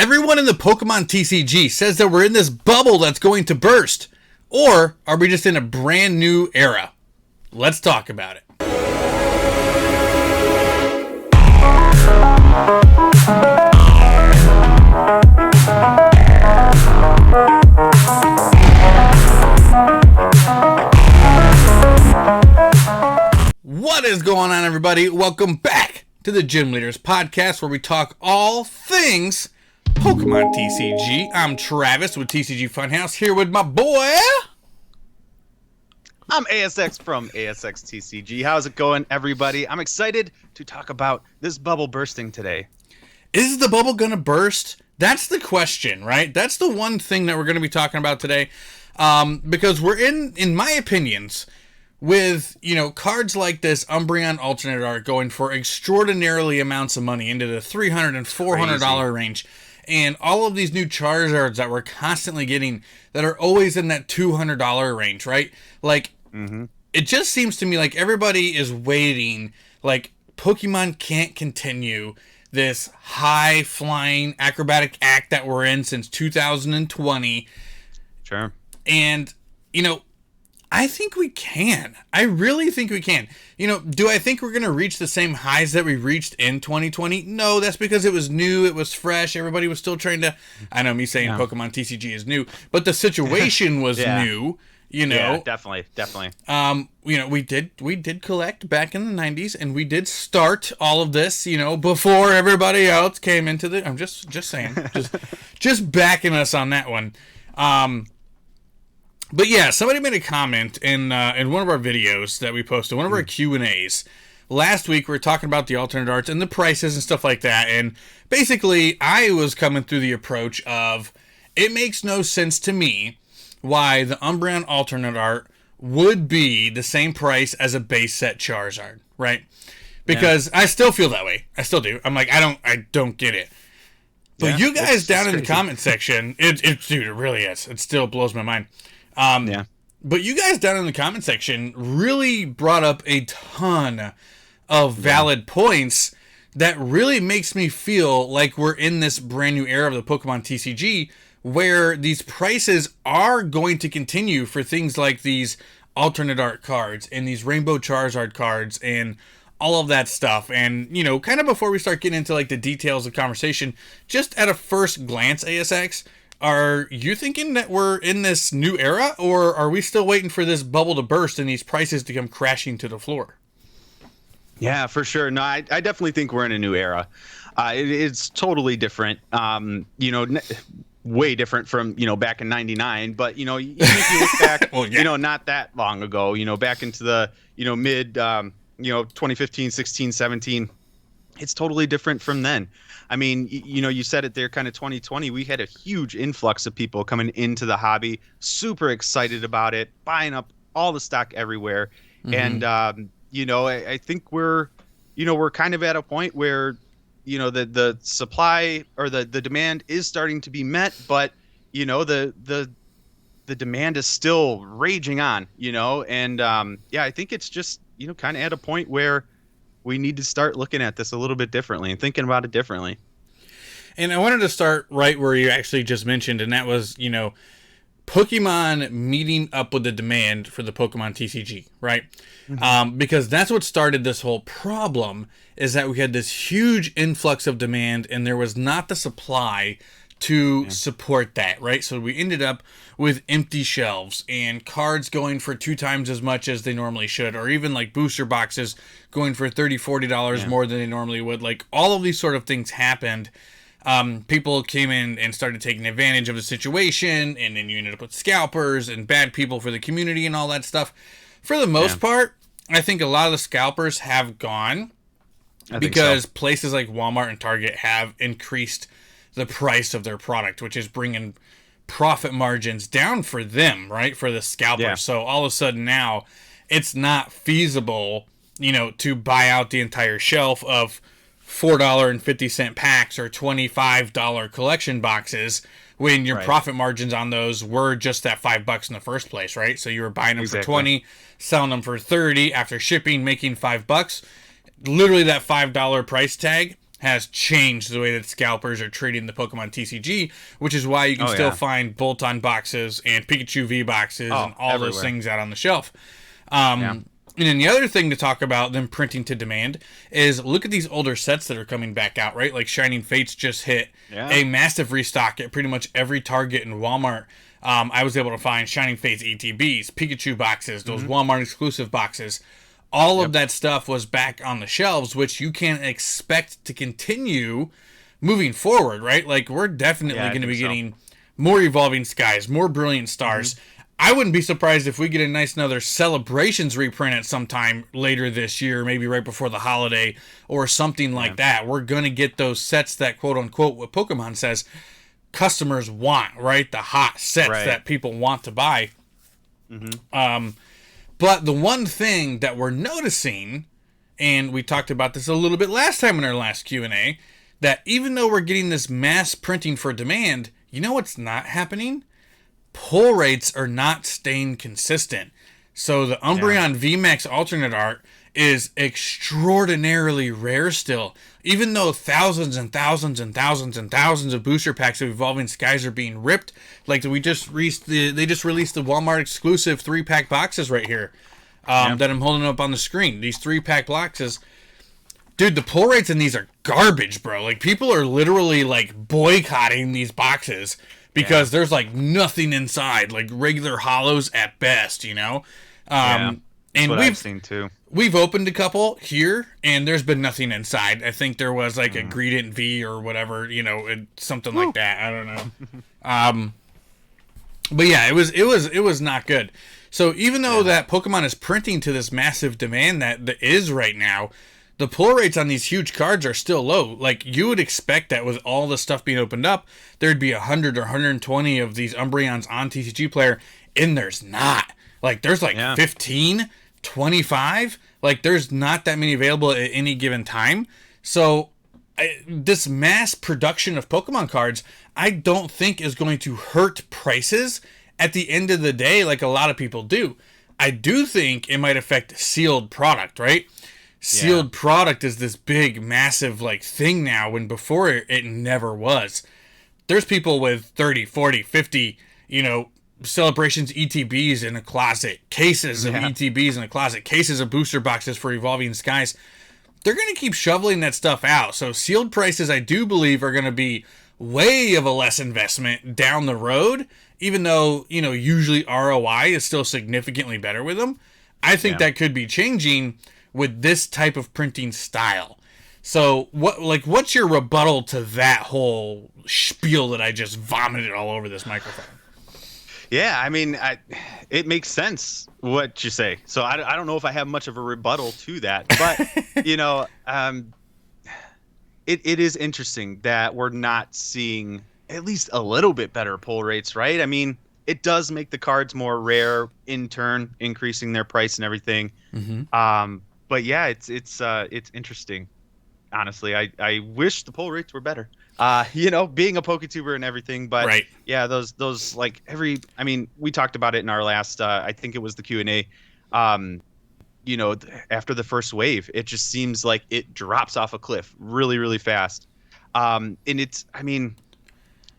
Everyone in the Pokemon TCG says that we're in this bubble that's going to burst. Or are we just in a brand new era? Let's talk about it. What is going on, everybody? Welcome back to the Gym Leaders Podcast, where we talk all things Pokemon TCG. I'm Travis with TCG Funhouse, here with my boy. I'm ASX from ASX TCG. How's it going, everybody? I'm excited to talk about this bubble bursting today. Is the bubble going to burst? That's the question, right? That's the one thing that we're going to be talking about today. Because we're in my opinions, with, cards like this Umbreon alternate art going for extraordinarily amounts of money into the $300 and $400 range. And all of these new Charizards that we're constantly getting that are always in that $200 range, right? Like, It just seems to me like everybody is waiting. Like, Pokemon can't continue this high-flying acrobatic act that we're in since 2020. Sure. And, I think we can. I really think we can. Do I think we're going to reach the same highs that we reached in 2020? No, that's because it was new, it was fresh, everybody was still trying to... I know me saying Pokemon TCG is new, but the situation was new, Yeah, definitely. We did collect back in the 90s, and we did start all of this, before everybody else came into the... I'm just saying. just backing us on that one. But yeah, somebody made a comment in one of our videos that we posted, one of our Q&As. Last week, we were talking about the alternate arts and the prices and stuff like that. And basically, I was coming through the approach of, it makes no sense to me why the Umbreon alternate art would be the same price as a base set Charizard, right? Because I still feel that way. I still do. I'm like, I don't get it. But you guys down in the comment section, dude, it really is. It still blows my mind. But you guys down in the comment section really brought up a ton of valid points that really makes me feel like we're in this brand new era of the Pokemon TCG where these prices are going to continue for things like these alternate art cards and these Rainbow Charizard cards and all of that stuff. And, kind of before we start getting into like the details of conversation, just at a first glance, ASX, are you thinking that we're in this new era, or are we still waiting for this bubble to burst and these prices to come crashing to the floor? Yeah, for sure. No, I definitely think we're in a new era. It's totally different. Way different from, back in 99. But, even if you look back, not that long ago, back into the, mid, 2015, 16, 17, it's totally different from then. I mean, you said it there, kind of 2020, we had a huge influx of people coming into the hobby, super excited about it, buying up all the stock everywhere. And, I think we're kind of at a point where, the supply or the demand is starting to be met, but, the demand is still raging on, and, I think it's just, kind of at a point where we need to start looking at this a little bit differently and thinking about it differently. And I wanted to start right where you actually just mentioned, and that was, Pokemon meeting up with the demand for the Pokemon TCG, right? Because that's what started this whole problem, is that we had this huge influx of demand, and there was not the supply to support that, right? So we ended up with empty shelves and cards going for 2 times as much as they normally should, or even like booster boxes going for $30-$40 more than they normally would. Like, all of these sort of things happened. People came in and started taking advantage of the situation, and then you ended up with scalpers and bad people for the community and all that stuff. For the most part, I think a lot of the scalpers have gone because places like Walmart and Target have increased the price of their product, which is bringing profit margins down for them, right? For the scalpers. So all of a sudden now it's not feasible, to buy out the entire shelf of $4.50 packs or $25 collection boxes when your profit margins on those were just that $5 in the first place, right? So you were buying them for 20, selling them for 30 after shipping, making $5. Literally that $5 price tag has changed the way that scalpers are treating the Pokemon TCG, which is why you can still find Bolton boxes and Pikachu V boxes and all those things out on the shelf. And then the other thing to talk about them printing to demand is look at these older sets that are coming back out, right? Like Shining Fates just hit a massive restock at pretty much every Target and Walmart. I was able to find Shining Fates ETBs, Pikachu boxes, those Walmart exclusive boxes. All of that stuff was back on the shelves, which you can expect to continue moving forward, right? Like, we're definitely going to be getting more Evolving Skies, more Brilliant Stars. I wouldn't be surprised if we get a nice another Celebrations reprint at some time later this year, maybe right before the holiday or something like that. We're going to get those sets that, quote-unquote, what Pokemon says, customers want, right? The hot sets that people want to buy. But the one thing that we're noticing, and we talked about this a little bit last time in our last Q&A, that even though we're getting this mass printing for demand, you know what's not happening? Pull rates are not staying consistent. So the Umbreon VMAX alternate art is extraordinarily rare still. Even though thousands and thousands and thousands and thousands of booster packs of Evolving Skies are being ripped, like they just released the Walmart exclusive 3-pack boxes right here that I'm holding up on the screen. These 3-pack boxes. Dude, the pull rates in these are garbage, bro. Like, people are literally, like, boycotting these boxes because there's, like, nothing inside. Like, regular hollows at best, you know? And I've seen, too. We've opened a couple here, and there's been nothing inside. I think there was, like, a Greedent V or whatever, you know, something like that. I don't know. But, yeah, it was not good. So, even though that Pokemon is printing to this massive demand that is right now, the pull rates on these huge cards are still low. Like, you would expect that with all the stuff being opened up, there'd be 100 or 120 of these Umbreons on TCG Player, and there's not. Like, there's like 15, 25. Like, there's not that many available at any given time. So, this mass production of Pokemon cards, I don't think is going to hurt prices at the end of the day like a lot of people do. I do think it might affect sealed product, right? Sealed product is this big, massive, like, thing now, when before it never was. There's people with 30, 40, 50, you know, Celebrations ETBs in a closet, cases of ETBs in a closet, cases of booster boxes for Evolving Skies. They're going to keep shoveling that stuff out. So sealed prices, I do believe, are going to be way of a less investment down the road, even though, you know, usually ROI is still significantly better with them. I think that could be changing with this type of printing style. So what's your rebuttal to that whole spiel that I just vomited all over this microphone? Yeah, I mean, it makes sense what you say. So I don't know if I have much of a rebuttal to that, but you know, it is interesting that we're not seeing at least a little bit better pull rates, right? I mean, it does make the cards more rare, in turn increasing their price and everything. But yeah, it's interesting. Honestly, I wish the pull rates were better. You know, being a PokeTuber and everything, but yeah, those like I mean, we talked about it in our last, I think it was the Q&A. You know, after the first wave, it just seems like it drops off a cliff really, really fast. And I mean,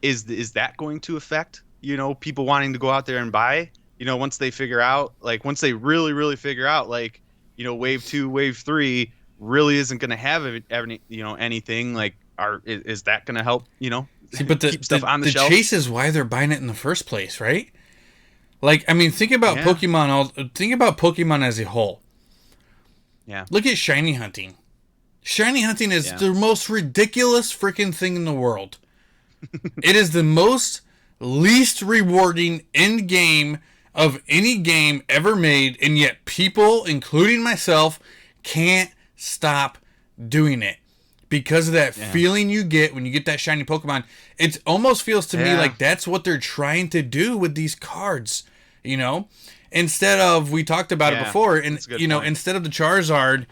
is that going to affect, you know, people wanting to go out there and buy, you know, once they really, really figure out, like, you know, wave 2, wave 3 really isn't going to have any, you know, anything like, is that going to help, you know, keep stuff on the shelf? The chase is why they're buying it in the first place, right? Like, I mean, think about Pokemon. Think about Pokemon as a whole. Yeah. Look at shiny hunting. Shiny hunting is the most ridiculous freaking thing in the world. It is the most least rewarding end game of any game ever made, and yet people, including myself, can't stop doing it. Because of that feeling you get when you get that shiny Pokemon. It almost feels to me like that's what they're trying to do with these cards, you know? Instead of, we talked about it before, and you know, instead of the Charizard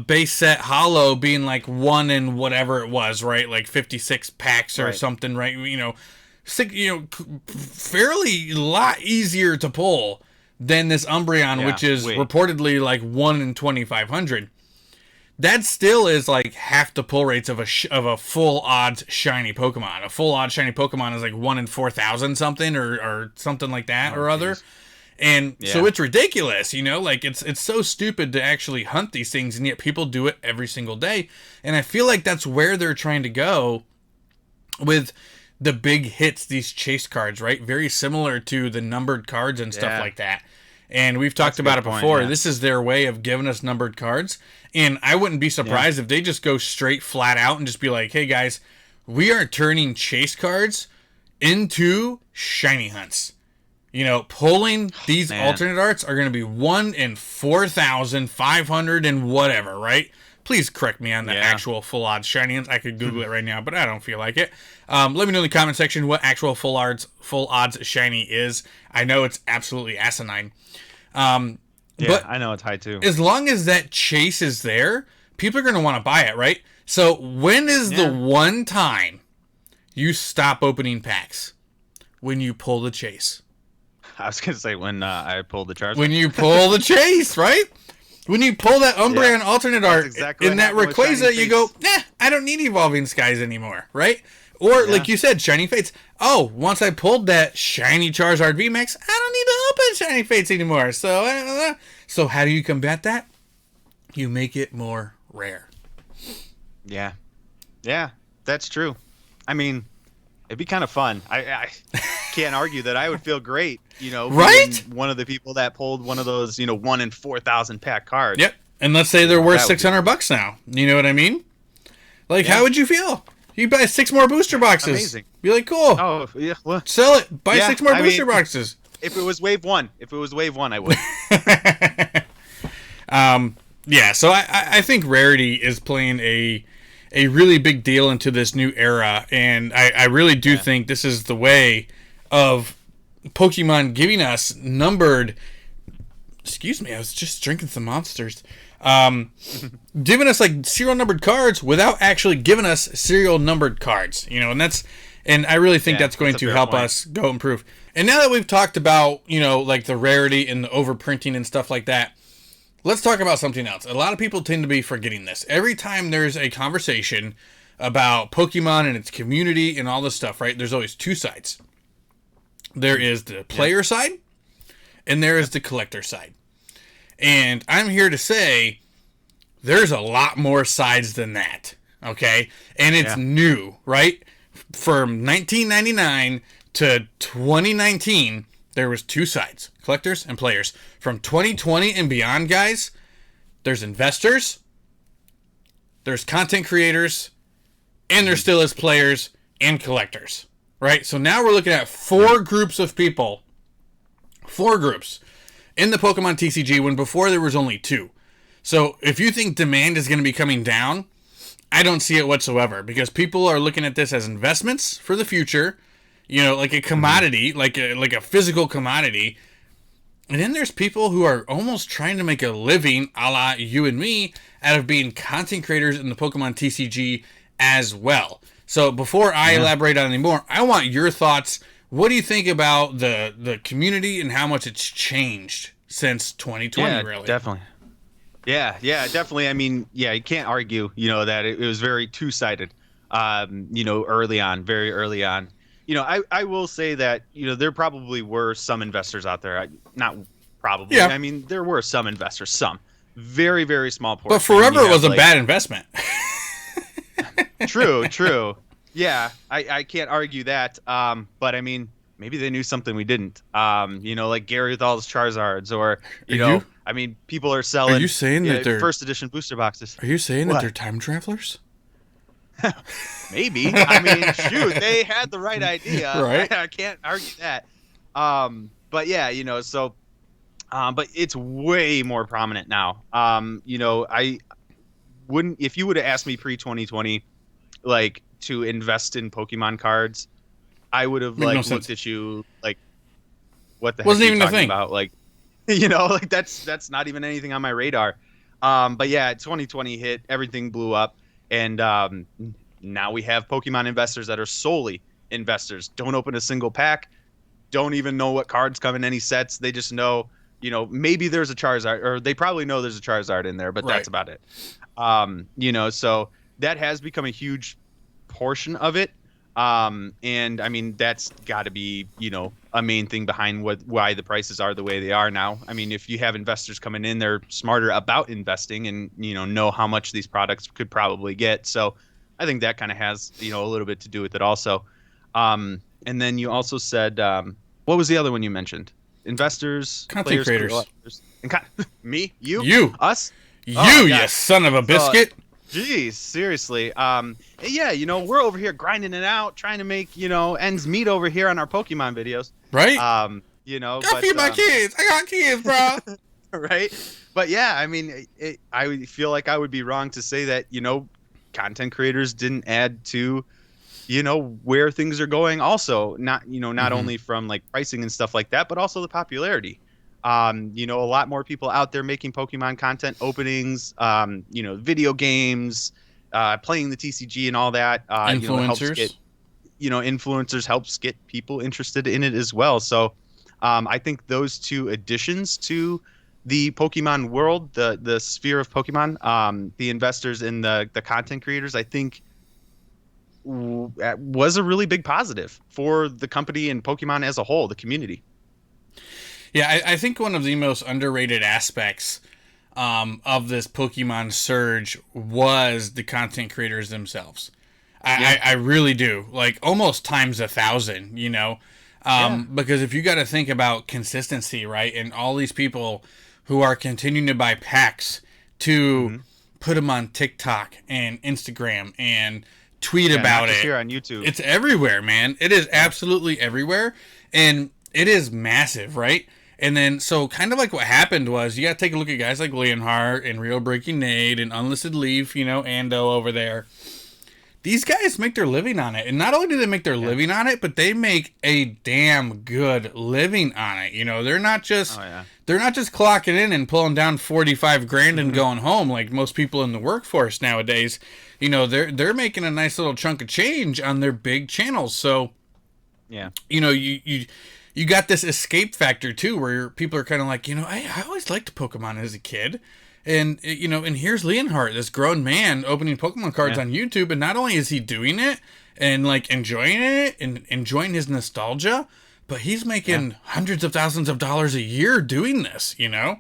base set holo being like 1 in whatever it was, right? Like 56 packs or something, right? You know, fairly a lot easier to pull than this Umbreon, which is reportedly like 1 in 2,500. that still is like half the pull rates of a full odds shiny Pokemon. A full odds shiny Pokemon is like 1 in 4,000 something or something like that Oh, or other. geez. And so Yeah. it's ridiculous, like it's so stupid to actually hunt these things, and yet people do it every single day. And I feel like that's where they're trying to go with the big hits, these chase cards, right? Very similar to the numbered cards and stuff Yeah. like that. And we've That's talked a about good it point, before. yeah. This is their way of giving us numbered cards. And I wouldn't be surprised if they just go straight flat out and just be like, hey guys, we are turning chase cards into shiny hunts. Pulling these Man. alternate arts are going to be 1 in 4,500 and whatever, right? Please correct me on the Yeah. actual full odds shiny hunts. I could Google it right now, but I don't feel like it. Let me know in the comment section what actual full odds shiny is. I know it's absolutely asinine. Yeah, But I know it's high too. as long as that chase is there, people are going to want to buy it, right? So when is the one time you stop opening packs? When you pull the chase. I was gonna say when I pulled the Charizard. When you pull the chase, right? When you pull that Umbreon alternate art exactly in that what happened with Rayquaza, Shiny you go, Fates. I don't need Evolving Skies anymore, right? Or, like you said, Shiny Fates. Oh, once I pulled that Shiny Charizard VMAX, I don't need to open Shiny Fates anymore. So how do you combat that? You make it more rare. Yeah, that's true. I mean, it'd be kind of fun. I can't argue that I would feel great, Right? being one of the people that pulled one of those, 1 in 4,000 pack cards. Yep. And let's say they're worth That would be $600 now. You know what I mean? Like, how would you feel? You buy 6 more booster boxes. Amazing. Be like, cool. Oh, yeah. Well, Sell it. Buy Yeah, 6 more I booster mean- boxes. if it was wave one, I would. Yeah, so I think rarity is playing a really big deal into this new era, and I really do think this is the way of Pokemon giving us numbered. Excuse me, I was just drinking some monsters. Giving us like serial numbered cards without actually giving us serial numbered cards, and I really think that's going that's a to fair help point. us go improve. And now that we've talked about, like the rarity and the overprinting and stuff like that, let's talk about something else. A lot of people tend to be forgetting this. Every time there's a conversation about Pokemon and its community and all this stuff, right? There's always two sides. There is the player side, and there is the collector side. And I'm here to say there's a lot more sides than that, okay? And it's new, right? From 1999 to 2019, there was two sides, collectors and players. From 2020 and beyond, guys, there's investors, there's content creators, and there still is players and collectors, right? So now we're looking at 4 groups of people, 4 groups in the Pokemon TCG when before there was only 2. So if you think demand is going to be coming down, I don't see it whatsoever, because people are looking at this as investments for the future, like a commodity, like a physical commodity. And then there's people who are almost trying to make a living, a la you and me, out of being content creators in the Pokemon TCG as well. So before I elaborate on any more, I want your thoughts. What do you think about the community and how much it's changed since 2020, really? Definitely. Yeah, definitely. I mean, you can't argue, that it was very two-sided, early on, very early on. I will say that, there probably were some investors out there. Not probably. Yeah. I mean, there were some investors, some. Very, very small portion. But forever You was have, a bad investment. True. Yeah, I can't argue that. But I mean, maybe they knew something we didn't. Like Gary with all his Charizards, or I mean, people are selling. Are you saying that they're first edition booster boxes? Are you saying What? that they're time travelers? Maybe. I mean, shoot, they had the right idea. Right. I can't argue that. But yeah, so. But it's way more prominent now. I wouldn't, if you would have asked me pre-2020, like, to invest in Pokemon cards, I would have looked at you like, what the heck Wasn't are you even a talking thing about? Like, like that's not even anything on my radar. But yeah, 2020 hit, everything blew up, and now we have Pokemon investors that are solely investors. Don't open a single pack, don't even know what cards come in any sets. They just know maybe there's a Charizard, or they probably know there's a Charizard in there, but Right. that's about it. So that has become a huge portion of it. And I mean, that's got to be, a main thing behind why the prices are the way they are now. I mean, if you have investors coming in, they're smarter about investing and, know how much these products could probably get. So I think that kind of has, a little bit to do with it also. And then you also said, what was the other one you mentioned? Investors, Content players, creators. and me, You. us. Oh You, my you God. son of a So, biscuit. geez, seriously. Yeah, we're over here grinding it out, trying to make, ends meet over here on our Pokemon videos. Right? Go But feed my kids. I got kids, bro. right. But yeah, I mean, I would feel like I would be wrong to say that, content creators didn't add to, where things are going also, not only from like pricing and stuff like that, but also the popularity. A lot more people out there making Pokemon content openings, video games, playing the TCG and all that, helps Influencers. get, influencers helps get people interested in it as well. So, I think those two additions to the Pokemon world, the sphere of Pokemon, the investors and the content creators, I think was a really big positive for the company and Pokemon as a whole, the community. Yeah, I think one of the most underrated aspects of this Pokemon surge was the content creators themselves. I really do. Like, almost times 1,000, because if you got to think about consistency, right? And all these people who are continuing to buy packs to put them on TikTok and Instagram and tweet about not just it. here on YouTube. It's everywhere, man. It is absolutely everywhere. And it is massive, right? And then, so kind of like what happened was, you got to take a look at guys like Leonhardt and Real Breaking Nate and Unlisted Leaf, Ando over there. These guys make their living on it. And not only do they make their living on it, but they make a damn good living on it. They're not just they're not just clocking in and pulling down 45 grand and going home like most people in the workforce nowadays. They're making a nice little chunk of change on their big channels. So, you got this escape factor too, where people are kind of like, I always liked Pokemon as a kid. And, and here's Leonhardt, this grown man opening Pokemon cards on YouTube. And not only is he doing it and like enjoying it and enjoying his nostalgia, but he's making hundreds of thousands of dollars a year doing this, Yeah.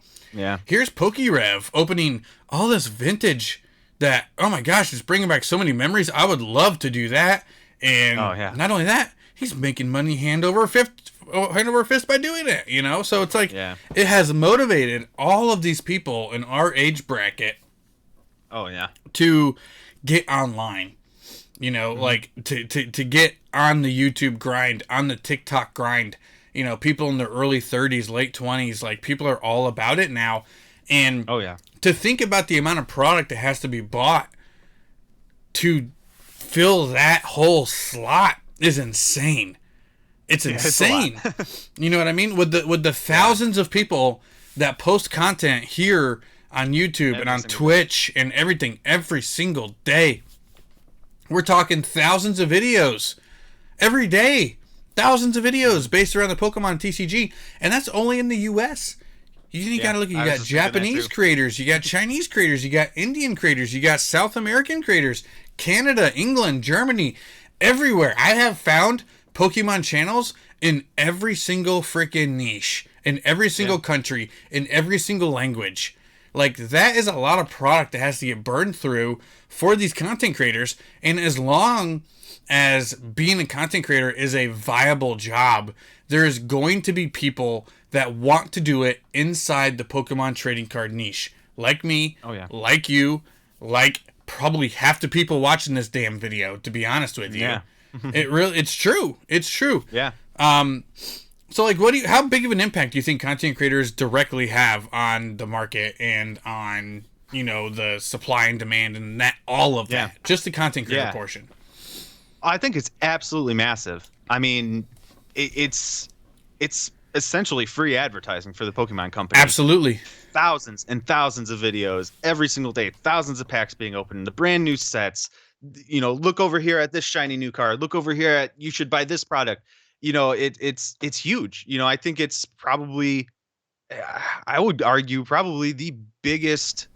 Here's PokeRev opening all this vintage that, oh my gosh, it's bringing back so many memories. I would love to do that. And not only that, he's making money hand over fist by doing it, So it's like, it has motivated all of these people in our age bracket to get online, like to get on the YouTube grind, on the TikTok grind. People in their early 30s, late 20s, like, people are all about it now. And to think about the amount of product that has to be bought to fill that whole slot is insane. It's insane. You know what I mean? With the thousands of people that post content here on YouTube and on Twitch and everything every single day. We're talking thousands of videos every day. Thousands of videos based around the Pokemon TCG. And that's only in the US. You got to look at, you got Japanese creators, you got Chinese creators, you got Indian creators, you got South American creators, Canada, England, Germany, everywhere. I have found Pokemon channels in every single freaking niche, in every single country, in every single language. Like, that is a lot of product that has to get burned through for these content creators. And as long as being a content creator is a viable job, there is going to be people that want to do it inside the Pokemon trading card niche. Like me, like you, like probably half the people watching this damn video, to be honest with you. Yeah. It's true. It's true. Yeah. So, like, how big of an impact do you think content creators directly have on the market and on, the supply and demand and all of that? Just the content creator portion. I think it's absolutely massive. I mean, it's essentially free advertising for the Pokemon company. Absolutely. Thousands and thousands of videos every single day, thousands of packs being opened, the brand new sets. Look over here at this shiny new card. Look over here at, you should buy this product. It's huge. I think it's probably I would argue probably the biggest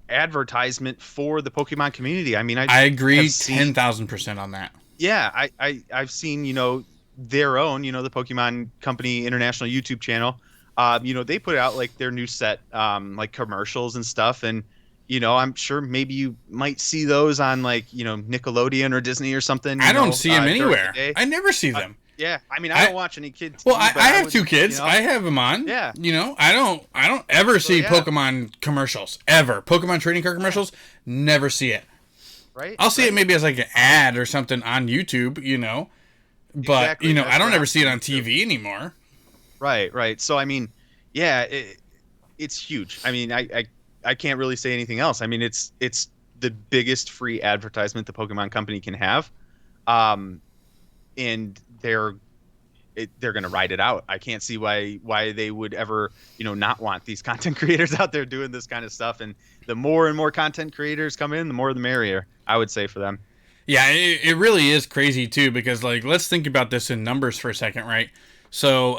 advertisement for the Pokemon community. I mean, I have agree seen, 10,000% on that. yeah, I've seen, their own, the Pokemon Company International YouTube channel. They put out like their new set, like commercials and stuff, and I'm sure maybe you might see those on like Nickelodeon or Disney or something. I don't see them during the anywhere. day. I never see them. Yeah, I mean, I don't watch any kids. Well, I have two kids. I have them on. Yeah. I don't ever see Pokemon commercials ever. Pokemon trading card commercials, never see it. Right. I'll see it maybe as like an ad or something on YouTube. But Exactly. I don't ever see it on TV anymore. Right. So I mean, yeah, it's huge. I mean, I can't really say anything else. I mean, it's the biggest free advertisement the Pokemon Company can have, and they're going to ride it out. I can't see why they would ever not want these content creators out there doing this kind of stuff. And the more and more content creators come in, the more the merrier, I would say, for them. Yeah, it really is crazy too, because like let's think about this in numbers for a second, right? So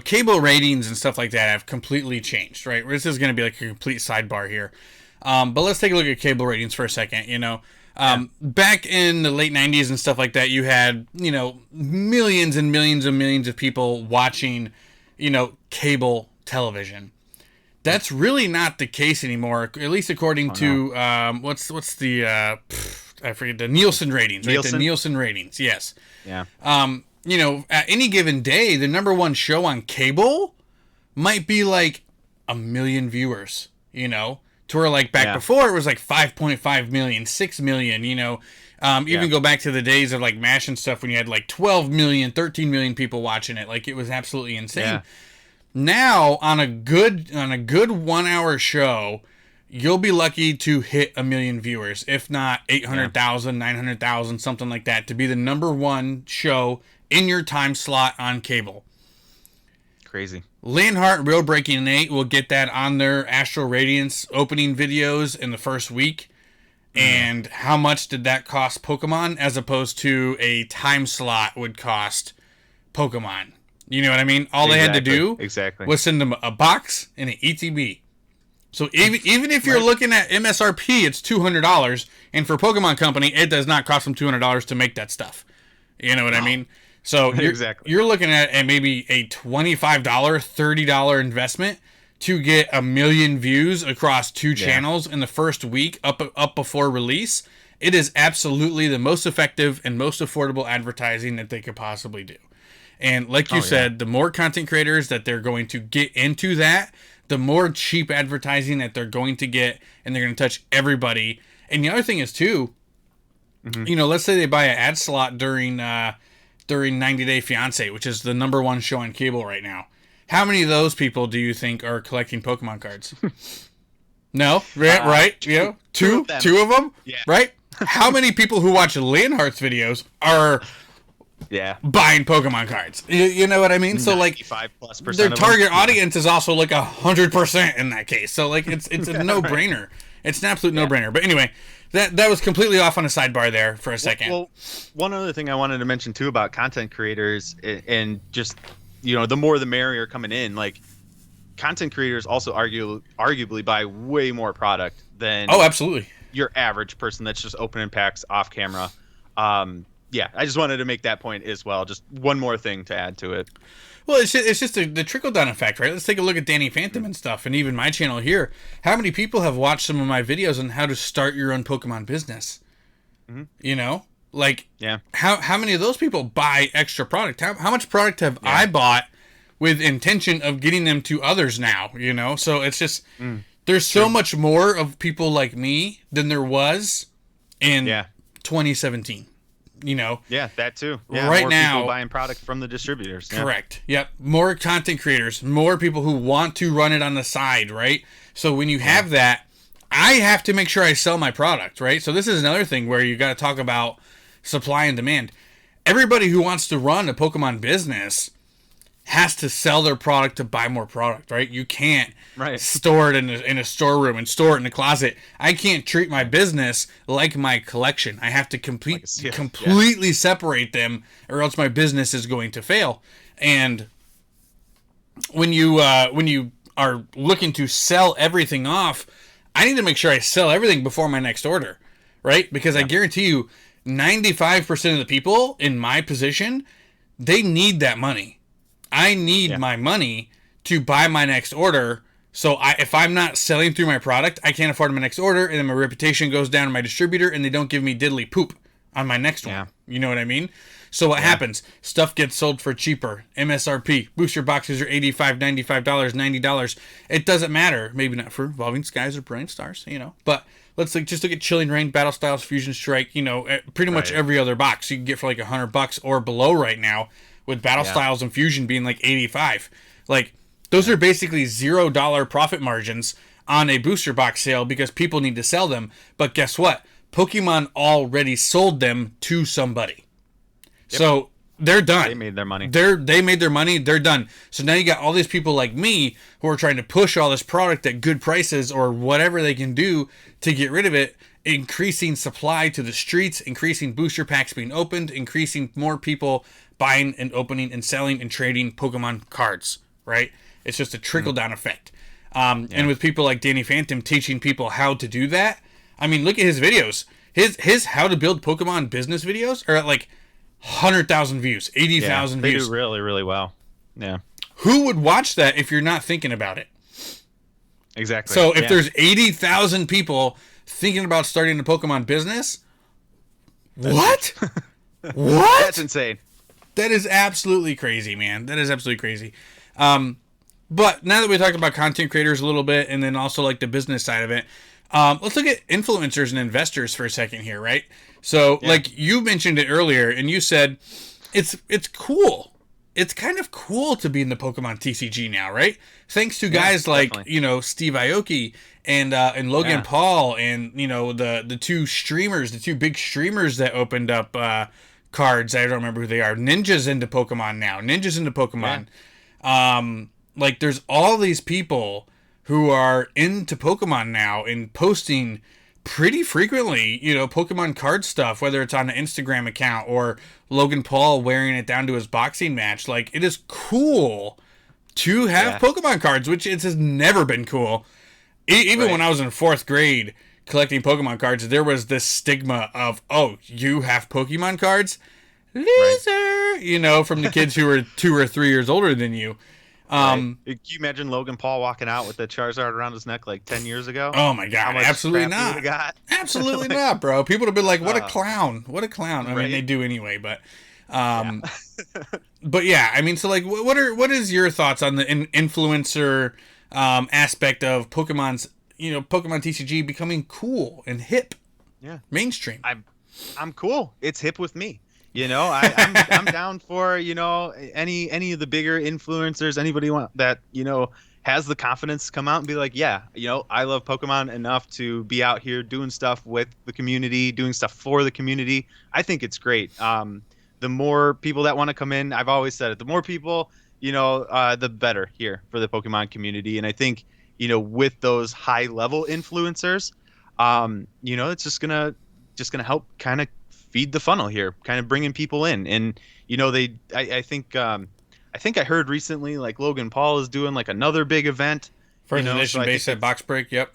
cable ratings and stuff like that have completely changed, right? This is going to be like a complete sidebar here. But let's take a look at cable ratings for a second. Back in the late 90s and stuff like that, you had, millions and millions and millions of people watching, cable television. That's really not the case anymore, at least according to, what's the, I forget, the Nielsen ratings, right? The Nielsen ratings, yes. Yeah. At any given day, the number one show on cable might be like 1 million viewers, to where like back before it was like 5.5 million, 6 million, even go back to the days of like MASH and stuff when you had like 12 million, 13 million people watching it. Like it was absolutely insane. Yeah. Now on a good 1 hour show, you'll be lucky to hit 1 million viewers, if not 800,000, 900,000, something like that, to be the number one show in your time slot on cable. Crazy. Lionheart and Real Breaking 8 will get that on their Astral Radiance opening videos in the first week. And how much did that cost Pokemon as opposed to a time slot would cost Pokemon? You know what I mean? All they had to do was send them a box and an ETB. So even if you're looking at MSRP, it's $200. And for Pokemon Company, it does not cost them $200 to make that stuff. You know what I mean? So you're looking at maybe a $25, $30 investment to get 1 million views across 2 channels in the first week up before release. It is absolutely the most effective and most affordable advertising that they could possibly do. And like you said, the more content creators that they're going to get into that, the more cheap advertising that they're going to get, and they're going to touch everybody. And the other thing is too, let's say they buy an ad slot during 90 Day Fiancé, which is the number one show on cable right now. How many of those people do you think are collecting Pokemon cards? No, right? Two of them, right? How many people who watch Lionheart's videos are buying Pokemon cards? You know what I mean? So like 95+% their target audience is also like 100% in that case. So like it's a no-brainer. Right. It's an absolute no-brainer. But anyway, that was completely off on a sidebar there for a second. Well, one other thing I wanted to mention too about content creators and just the more the merrier coming in. Like content creators also arguably buy way more product than absolutely your average person that's just opening packs off camera. I just wanted to make that point as well. Just one more thing to add to it. Well, it's just the trickle-down effect, right? Let's take a look at Danny Phantom and stuff, and even my channel here. How many people have watched some of my videos on how to start your own Pokemon business? How many of those people buy extra product? How much product have I bought with intention of getting them to others now? So it's just, there's so much more of people like me than there was in 2017. That too. Right more now, people buying product from the distributors. Correct. Yep. More content creators, more people who want to run it on the side, right? So when you have that, I have to make sure I sell my product, right? So this is another thing where you got to talk about supply and demand. Everybody who wants to run a Pokemon business has to sell their product to buy more product, right? You can't store it in a storeroom and store it in a closet. I can't treat my business like my collection. I have to completely separate them, or else my business is going to fail. And when you are looking to sell everything off, I need to make sure I sell everything before my next order, right? Because I guarantee you, 95% of the people in my position, they need that money. I need my money to buy my next order. So if I'm not selling through my product, I can't afford my next order, and then my reputation goes down to my distributor, and they don't give me diddly poop on my next one. You know what I mean? So what happens? Stuff gets sold for cheaper. MSRP. Booster boxes are $85, $95, $90. It doesn't matter. Maybe not for Evolving Skies or Brilliant Stars, but let's just look at Chilling Reign, Battle Styles, Fusion Strike, pretty much every other box you can get for like $100 or below right now, with Battle Styles and Fusion being like 85. Like, those are basically $0 profit margins on a booster box sale because people need to sell them. But guess what? Pokemon already sold them to somebody. So they're done. They made their money. They made their money. They're done. So now you got all these people like me who are trying to push all this product at good prices or whatever they can do to get rid of it, increasing supply to the streets, increasing booster packs being opened, increasing more people buying and opening and selling and trading Pokemon cards, right? It's just a trickle-down effect. And with people like Danny Phantom teaching people how to do that, I mean, look at his videos. His how to build Pokemon business videos are at like 100,000 views, 80,000 views. They do really, really well. Yeah. Who would watch that if you're not thinking about it? Exactly. So if there's 80,000 people thinking about starting a Pokemon business, what? What? That's insane. That is absolutely crazy, man. That is absolutely crazy. But now that we talked about content creators a little bit, and then also like the business side of it, let's look at influencers and investors for a second here, right? So, like you mentioned it earlier, and you said it's cool. It's kind of cool to be in the Pokemon TCG now, right? Thanks to guys like Steve Aoki and Logan Paul, and the two big streamers that opened up cards. I don't remember who they are. Ninja's into Pokemon now. Ninja's into Pokemon. Yeah. Like, there's all these people who are into Pokemon now and posting pretty frequently, Pokemon card stuff, whether it's on an Instagram account or Logan Paul wearing it down to his boxing match. Like, it is cool to have Pokemon cards, which it has never been cool. Even when I was in 4th grade collecting Pokemon cards, there was this stigma of, oh, you have Pokemon cards? Loser! From the kids who were 2 or 3 years older than you. Can you imagine Logan Paul walking out with the Charizard around his neck like 10 years ago? Oh my god, absolutely not. Absolutely not, bro. People would have been like, what a clown. What a clown. I mean, they do anyway, but but yeah, I mean, so like, what is your thoughts on the influencer aspect of Pokemon's, Pokemon TCG becoming cool and hip? Yeah. Mainstream. I'm cool. It's hip with me. I'm down for, any of the bigger influencers, anybody that, has the confidence to come out and be like, I love Pokemon enough to be out here doing stuff with the community, doing stuff for the community. I think it's great. The more people that want to come in, I've always said it, the more people, the better here for the Pokemon community. And I think, with those high level influencers, it's just going to help kind of feed the funnel here, kind of bringing people in. And I think I heard recently like Logan Paul is doing like another big event, first edition base set box break. Yep.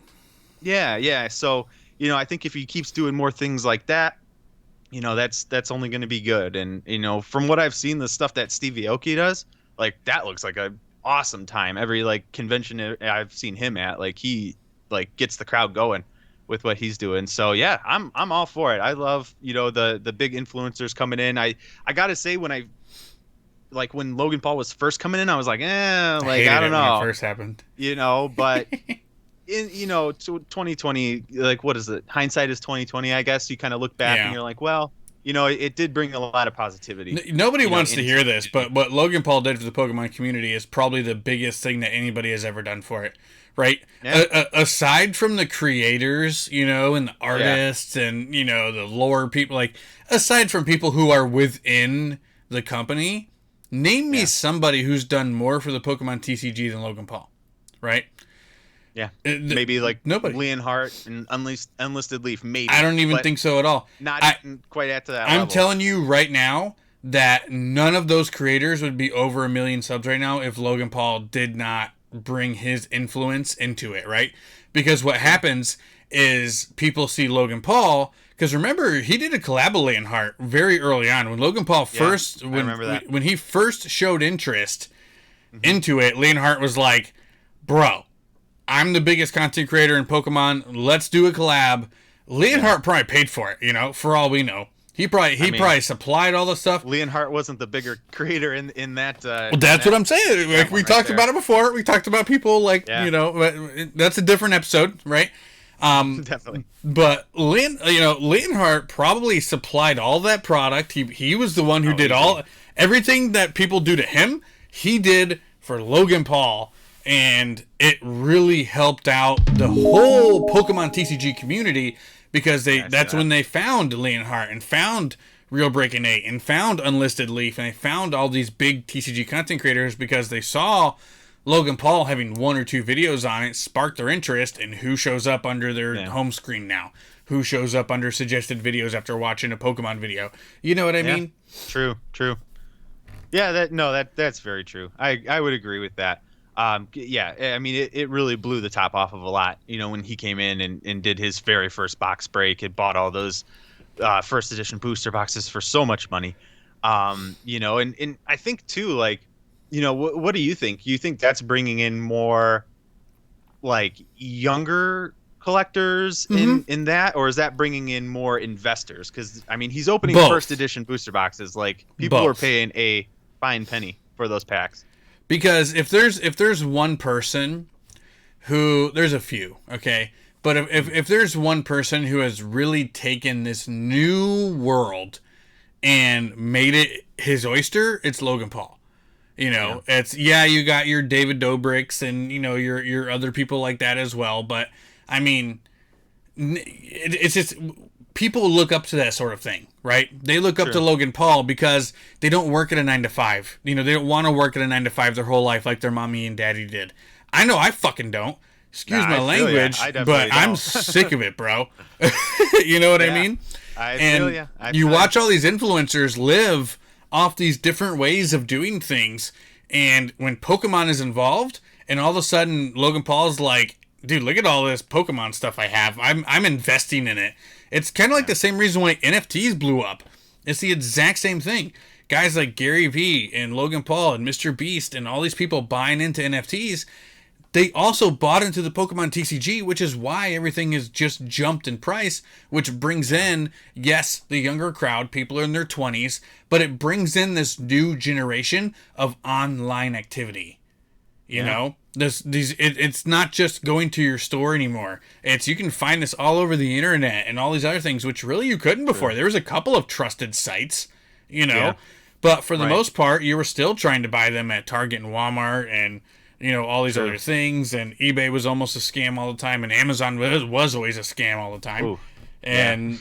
Yeah. So I think if he keeps doing more things like that, that's only going to be good. And from what I've seen, the stuff that Steve Aoki does, like, that looks like a awesome time. Every like convention I've seen him at, like, he like gets the crowd going with what he's doing. So yeah, I'm all for it. I love, the big influencers coming in. I gotta say, when Logan Paul was first coming in, I was like, I don't know. When it first happened. But in 2020, like, what is it? Hindsight is 2020, I guess. You kind of look back and you're like, well, it did bring a lot of positivity. Nobody wants to hear this, but what Logan Paul did for the Pokemon community is probably the biggest thing that anybody has ever done for it. Right? Yeah. Aside from the creators, and the artists and, the lore people, like, aside from people who are within the company, name me somebody who's done more for the Pokemon TCG than Logan Paul. Right? Yeah. Maybe like nobody. Leonhardt and Unlisted Leaf, maybe. I don't even think so at all. Not quite at that I'm level. telling you right now, that none of those creators would be over 1 million subs right now if Logan Paul did not bring his influence into it, right? Because what happens is people see Logan Paul, because remember, he did a collab with Leonhardt very early on when Logan Paul first, when he first showed interest into it. Leonhardt was like, "Bro, I'm the biggest content creator in Pokemon. Let's do a collab." Leonhardt probably paid for it, you know, for all we know. He probably supplied all the stuff. Leonhardt wasn't the bigger creator in that. Well, that's what I'm saying. Like we talked about it before. We talked about people like you know. That's a different episode, right? Definitely. But Leonhardt probably supplied all that product. He was the one who did everything that people do to him. He did for Logan Paul, and it really helped out the whole Pokemon TCG community. Because that's when they found Leonhardt and found Real Breaking 8 and found Unlisted Leaf, and they found all these big TCG content creators because they saw Logan Paul having 1 or 2 videos on it, sparked their interest in who shows up under their home screen now, who shows up under suggested videos after watching a Pokemon video. You know what I mean? True. Yeah, that's very true. I would agree with that. I mean, it really blew the top off of a lot, you know, when he came in and did his very first box break and bought all those first edition booster boxes for so much money. You know, and I think too, like, you know, what do you think? You think that's bringing in more like younger collectors in that, or is that bringing in more investors? Because I mean, he's opening first edition booster boxes. Like, people are paying a fine penny for those packs. Because if there's one person who, there's a few, okay, but if there's one person who has really taken this new world and made it his oyster, it's Logan Paul. You know, it's you got your David Dobrik's and you know your other people like that as well, but I mean, it's just people look up to that sort of thing, right? They look up to Logan Paul because they don't work at a 9 to 5. You know, they don't want to work at a 9 to 5 their whole life like their mommy and daddy did. I know I fucking don't. Excuse my language, but I'm sick of it, bro. You know what I mean? I feel ya. You watch all these influencers live off these different ways of doing things, and when Pokemon is involved, and all of a sudden Logan Paul's like, dude, look at all this Pokemon stuff I have. I'm investing in it. It's kind of like the same reason why NFTs blew up. It's the exact same thing. Guys like Gary Vee and Logan Paul and Mr. Beast and all these people buying into NFTs, they also bought into the Pokemon TCG, which is why everything has just jumped in price, which brings in, yes, the younger crowd, people in their 20s, but it brings in this new generation of online activity. You know? It's not just going to your store anymore. It's you can find this all over the internet and all these other things, which really you couldn't before. There was a couple of trusted sites, you know, but for the most part, you were still trying to buy them at Target and Walmart and you know all these other things. And eBay was almost a scam all the time, and Amazon was always a scam all the time. Ooh. And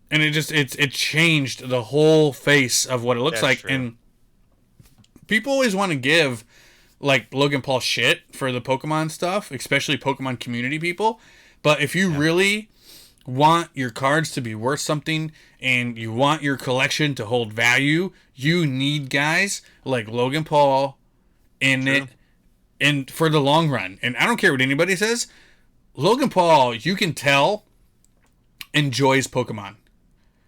it just it changed the whole face of what it looks like. True. And people always want to give like Logan Paul shit for the Pokemon stuff, especially Pokemon community people. But if you really want your cards to be worth something and you want your collection to hold value, you need guys like Logan Paul in it and for the long run. And I don't care what anybody says, Logan Paul, you can tell, enjoys Pokemon.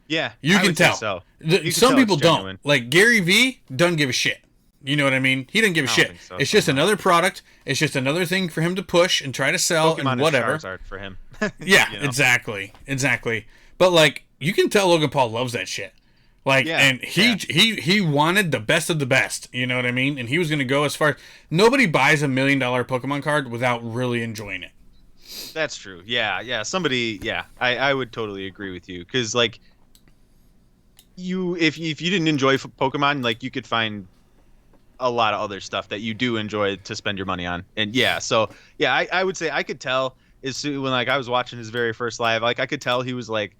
Yeah, you can tell. So. Some people don't. Like Gary Vee doesn't give a shit. You know what I mean? He didn't give a shit. So, it's just another product. It's just another thing for him to push and try to sell Pokemon and whatever. Charizard for him. Yeah, you know? Exactly. But like, you can tell Logan Paul loves that shit. Like, and he wanted the best of the best. You know what I mean? And he was gonna go as far. Nobody buys $1 million Pokemon card without really enjoying it. That's true. Yeah. Somebody. Yeah, I would totally agree with you because like, if you didn't enjoy Pokemon, like you could find a lot of other stuff that you do enjoy to spend your money on. And I would say I could tell when like I was watching his very first live, like I could tell he was like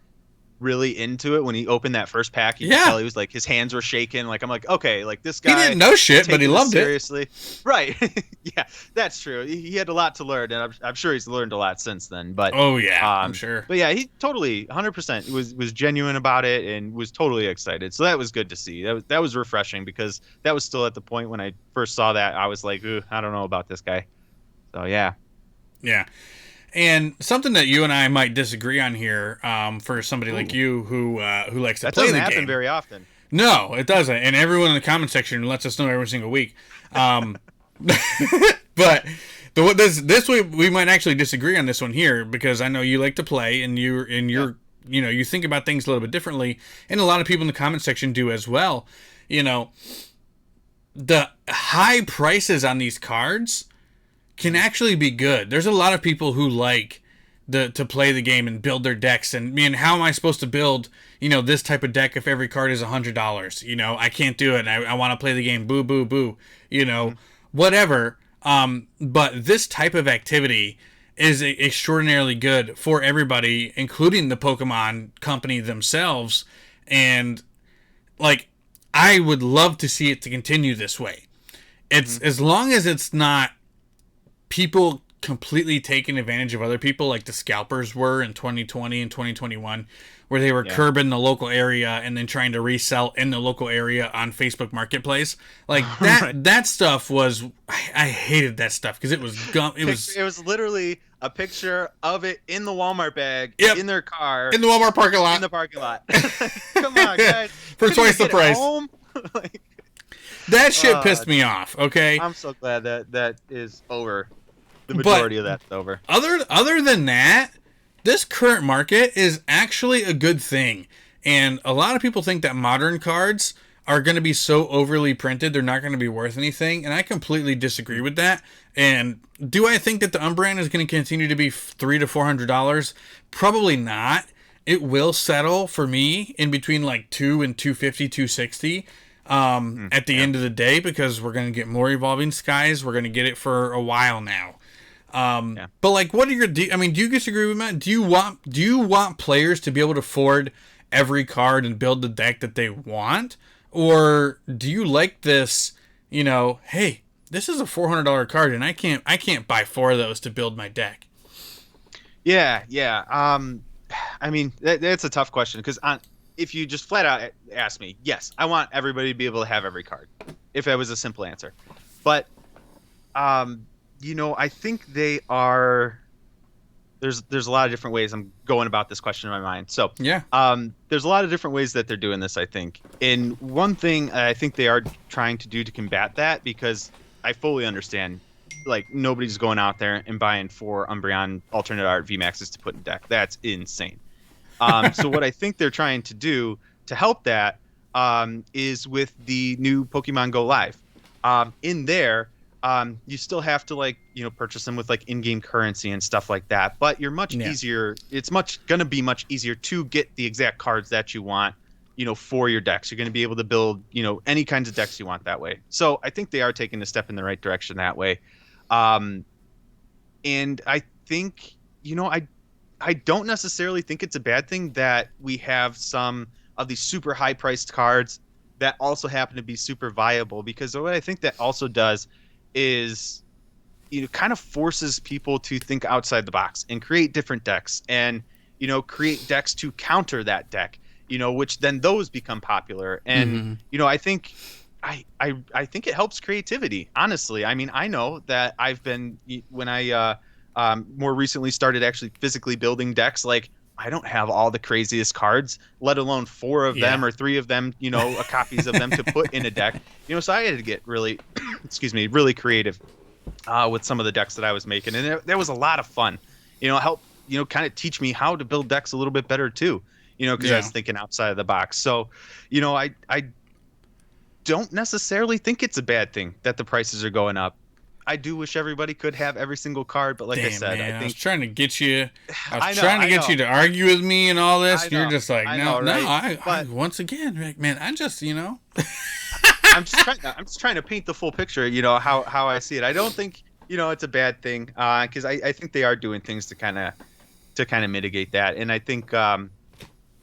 really into it when he opened that first pack. You could Yeah. tell he was like, his hands were shaking. Like, I'm like, okay, like this guy. He didn't know shit, but he loved seriously. Right. Yeah, that's true. He had a lot to learn, and I'm sure he's learned a lot since then. But oh yeah, I'm sure. But yeah, he totally 100% was genuine about it and was totally excited. So that was good to see. That was refreshing, because that was still at the point when I first saw that I was like, ooh, I don't know about this guy. So yeah. Yeah. And something that you and I might disagree on here, for somebody like you who likes to play the game. That doesn't happen very often. No, it doesn't. And everyone in the comment section lets us know every single week. But this way we might actually disagree on this one here, because I know you like to play, and you think about things a little bit differently, and a lot of people in the comment section do as well. You know, the high prices on these cards can actually be good. There's a lot of people who like to play the game and build their decks, and how am I supposed to build, this type of deck if every card is $100? I can't do it. I want to play the game. Boo, boo, boo. Whatever. But this type of activity is extraordinarily good for everybody, including the Pokemon company themselves. And like, I would love to see it to continue this way. It's as long as it's not people completely taking advantage of other people, like the scalpers were in 2020 and 2021, where they were curbing the local area and then trying to resell in the local area on Facebook Marketplace. Like that, right. That stuff was, I hated that stuff, because it was it was literally a picture of it in the Walmart bag, in their car, in the Walmart parking lot. In the parking lot. Come on, guys. For twice the price. Like, that shit pissed me off. Okay. I'm so glad that is over. The majority of that's over. Other than that, this current market is actually a good thing. And a lot of people think that modern cards are going to be so overly printed, they're not going to be worth anything. And I completely disagree with that. And do I think that the Umbreon is going to continue to be $300 to $400? Probably not. It will settle for me in between like $200 and $250, $260 at the end of the day, because we're going to get more Evolving Skies. We're going to get it for a while now. But like, what are your? Do you disagree with Matt? Do you want players to be able to afford every card and build the deck that they want, or do you like this? Hey, this is a $400 card, and I can't buy 4 of those to build my deck. Yeah. That's a tough question, because if you just flat out ask me, yes, I want everybody to be able to have every card, if that was a simple answer, but I think they are. There's a lot of different ways I'm going about this question in my mind. So there's a lot of different ways that they're doing this, I think. And one thing I think they are trying to do to combat that, because I fully understand, like, nobody's going out there and buying 4 Umbreon alternate art VMAXs to put in deck. That's insane. So what I think they're trying to do to help that is with the new Pokemon Go Live. In there, you still have to purchase them with like in-game currency and stuff like that, but you're much easier. It's gonna be much easier to get the exact cards that you want, for your decks. You're gonna be able to build, any kinds of decks you want that way. So I think they are taking a step in the right direction that way. And I think, I don't necessarily think it's a bad thing that we have some of these super high priced cards that also happen to be super viable, because what I think that also does is kind of forces people to think outside the box and create different decks, and create decks to counter that deck, which then those become popular. And I think I think it helps creativity, honestly. I know that I've been, when I more recently started actually physically building decks, like, I don't have all the craziest cards, let alone 4 of them or 3 of them, copies of them to put in a deck. So I had to get really, really creative with some of the decks that I was making. And there was a lot of fun, help, kind of teach me how to build decks a little bit better too, because I was thinking outside of the box. So, I don't necessarily think it's a bad thing that the prices are going up. I do wish everybody could have every single card, but like I said, man, I think I was trying to get you. I was trying to get you to argue with me and all this. You're just like, I once again, man, I just, I'm just trying to paint the full picture. How I see it. I don't think it's a bad thing, because I think they are doing things to kind of mitigate that, and I think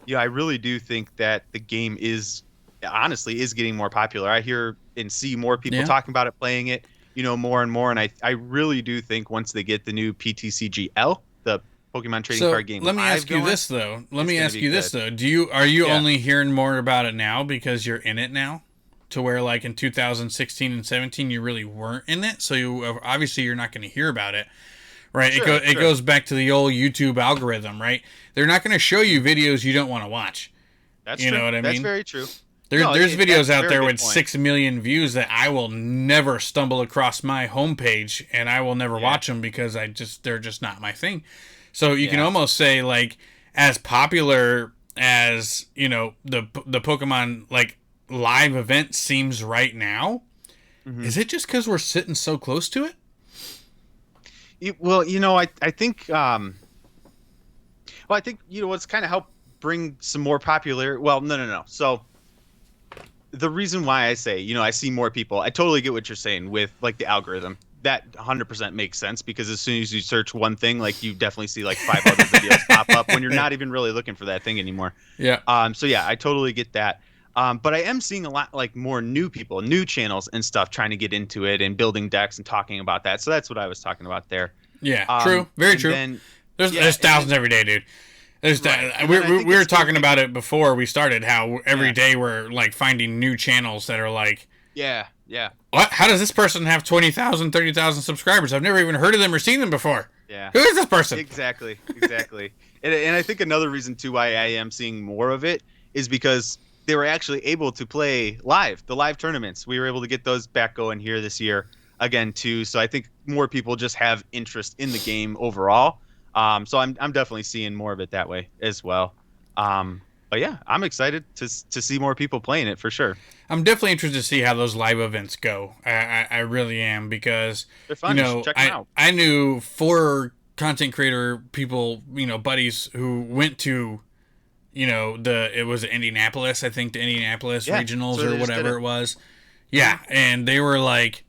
Yeah, I really do think that the game is honestly is getting more popular. I hear and see more people Yeah. talking about it, playing it, more and more. And I really do think once they get the new PTCGL, the Pokemon Trading So Card Game let me Live ask you going, this though. Let it's me going to ask be you this good. though. Are you Yeah, only hearing more about it now because you're in it now? To where like in 2016 and 17 you really weren't in it, so obviously you're not going to hear about it, right? sure, It sure. goes back to the old YouTube algorithm, right? They're not going to show you videos you don't want to watch. That's You know true. what I That's mean? very true. No, There's that's videos a out very there good with point. 6 million views that I will never stumble across my homepage, and I will never Yeah, watch them because they're just not my thing. So you can yeah. almost say like as popular as the Pokemon like live event seems right now. Hmm. Is it just because we're sitting so close to it? Well, I think I think what's kind of helped bring some more popular. Well, no, no, no. So the reason why I say, I see more people, I totally get what you're saying with like the algorithm. That 100% makes sense because as soon as you search one thing, like you definitely see like five other videos pop up when you're not even really looking for that thing anymore. Yeah. So yeah, I totally get that. But I am seeing a lot like more new people, new channels and stuff trying to get into it and building decks and talking about that. So that's what I was talking about there. Yeah. True. Very And true. then There's yeah, and thausands then every day, dude. right. And then I We think were it's gonna talking make about it before we started. How every yeah, day we're like finding new channels that are like, yeah, yeah. what? How does this person have 20,000, 30,000 subscribers? I've never even heard of them or seen them before. Yeah, Who is this person? exactly, exactly. And I think another reason too why I am seeing more of it is because they were actually able to play live, the live tournaments. We were able to get those back going here this year again too. So I think more people just have interest in the game overall. So I'm definitely seeing more of it that way as well. But yeah, I'm excited to see more people playing it for sure. I'm definitely interested to see how those live events go. I really am because, They're fun. You should check them out. I knew four content creator people, buddies who went to, it was Indianapolis, I think the Indianapolis Yeah, regionals so or they just did whatever it. it was. Yeah. And they were like,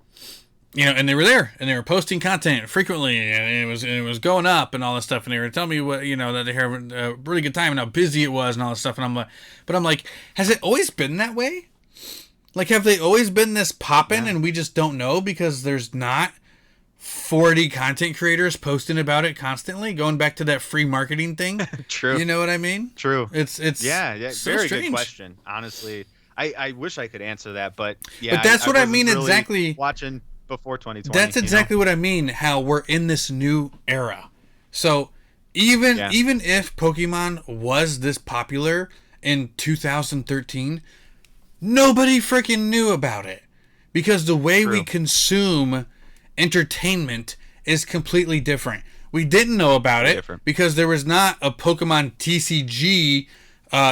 and they were there and they were posting content frequently and it was going up and all this stuff and they were telling me what that they had a really good time and how busy it was and all this stuff and I'm like, has it always been that way? Like, have they always been this poppin' Yeah. and we just don't know because there's not 40 content creators posting about it constantly, going back to that free marketing thing? True. You know what I mean? True. It's Yeah, yeah. so Very good strange. question. Honestly, I wish I could answer that, but yeah, But that's I what I wasn't mean really exactly. watching before 2020. That's exactly what I mean. How we're in this new era. So even if Pokemon was this popular in 2013, nobody freaking knew about it because the way we True. consume entertainment is completely different. We didn't know about Very it different. because there was not a Pokemon TCG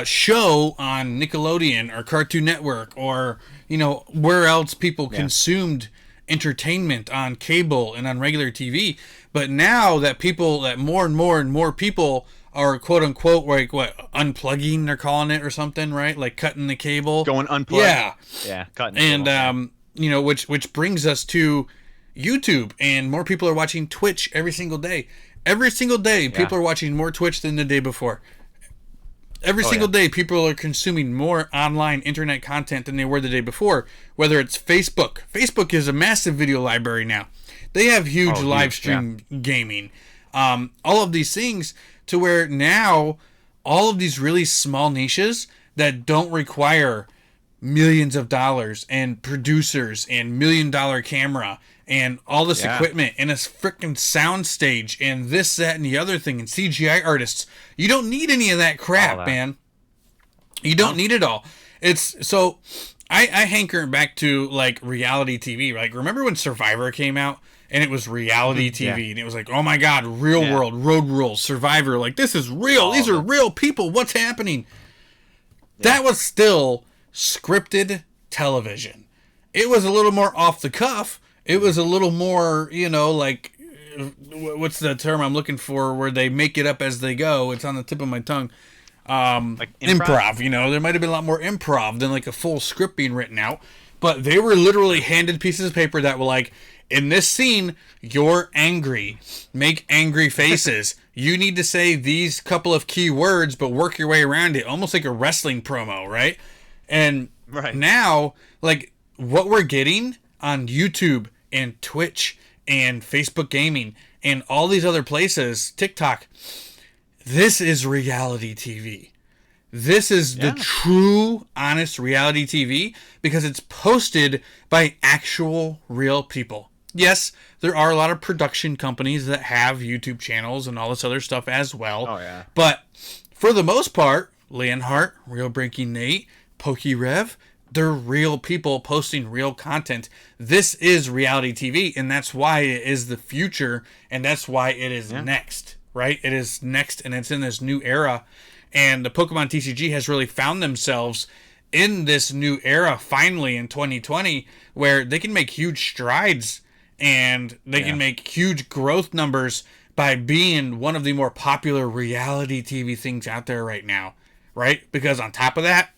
show on Nickelodeon or Cartoon Network or where else people Yeah. consumed entertainment on cable and on regular TV. But now that more and more and more people are quote unquote like what unplugging they're calling it or something, right? Like cutting the cable. Going unplugged. Yeah. Yeah, cutting the And cable, yeah. which brings us to YouTube and more people are watching Twitch every single day. Every single day people are watching more Twitch than the day before. Every single day, people are consuming more online internet content than they were the day before. Whether it's Facebook. Facebook is a massive video library now. They have huge live stream gaming. All of these things to where now all of these really small niches that don't require millions of dollars and producers and $1 million camera and all this equipment and a freaking sound stage and this, that, and the other thing and CGI artists. You don't need any of that crap, man. You don't need it all. It's so I hanker back to like reality TV. Like remember when Survivor came out and it was reality TV and it was like, oh my god, real world, road rules, Survivor. Like this is real. These are real people. What's happening? That was still scripted television. It was a little more off the cuff. It was a little more, like, what's the term I'm looking for where they make it up as they go? It's on the tip of my tongue. Like Improv, there might have been a lot more improv than like a full script being written out. But they were literally handed pieces of paper that were like, in this scene, you're angry. Make angry faces. You need to say these couple of key words, but work your way around it, almost like a wrestling promo, right? And now, like, what we're getting on YouTube and Twitch and Facebook Gaming and all these other places, TikTok, this is reality TV. This is the true, honest reality TV because it's posted by actual, real people. Yes, there are a lot of production companies that have YouTube channels and all this other stuff as well. Oh, yeah. But for the most part, Leonhardt, Real Breaking Nate, PokeRev, they're real people posting real content. This is reality TV, and that's why it is the future, and that's why it is next, right? It is next, and it's in this new era. And the Pokemon TCG has really found themselves in this new era, finally, in 2020, where they can make huge strides and they can make huge growth numbers by being one of the more popular reality TV things out there right now, right? Because on top of that,